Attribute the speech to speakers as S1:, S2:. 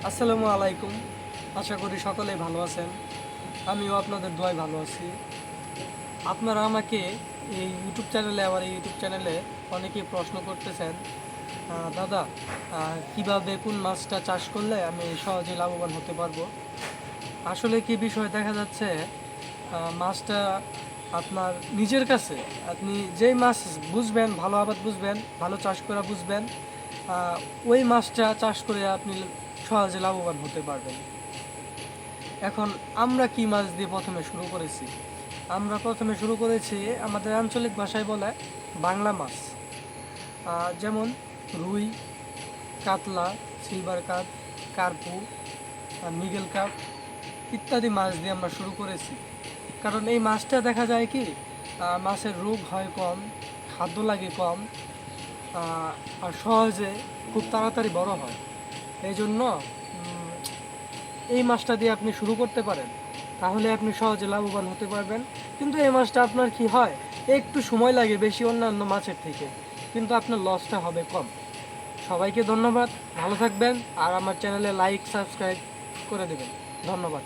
S1: আসসালামু আলাইকুম। আশা করি সকলেই ভালো আছেন। আমিও আপনাদের দোয়ায় ভালো আছি। আপনারা আমাকে এই ইউটিউব চ্যানেলে আমার এই ইউটিউব চ্যানেলে অনেকেই প্রশ্ন করতেছেন, দাদা কীভাবে কোন মাছটা চাষ করলে আমি সহজে লাভবান হতে পারবো। আসলে কি বিষয় দেখা যাচ্ছে, মাছটা আপনার নিজের কাছে, আপনি যেই মাছ বুঝবেন, ভালো আবাদ বুঝবেন, ভালো চাষ করা বুঝবেন, ওই মাছটা চাষ করে আপনি সহজে লাভবান হতে পারবেন। এখন আমরা কি মাছ দিয়ে প্রথমে শুরু করেছি? আমরা প্রথমে শুরু করেছি আমাদের আঞ্চলিক ভাষায় বলে বাংলা মাছ, যেমন রুই, কাতলা, সিলভার কাপ, কার্পু, মৃগেল কাপ ইত্যাদি মাছ দিয়ে আমরা শুরু করেছি। কারণ এই মাছটা দেখা যায় কি, মাছের রোগ হয় কম, খাদ্য লাগে কম, আর সহজে খুব তাড়াতাড়ি বড় হয়। এই জন্য এই মাছটা দিয়ে আপনি শুরু করতে পারেন, তাহলে আপনি সহজে লাভবান হতে পারবেন। কিন্তু এই মাছটা আপনার কি হয়, একটু সময় লাগে বেশি অন্যান্য মাছের থেকে, কিন্তু আপনার লসটা হবে কম। সবাইকে ধন্যবাদ, ভালো থাকবেন, আর আমার চ্যানেলে লাইক সাবস্ক্রাইব করে দেবেন। ধন্যবাদ।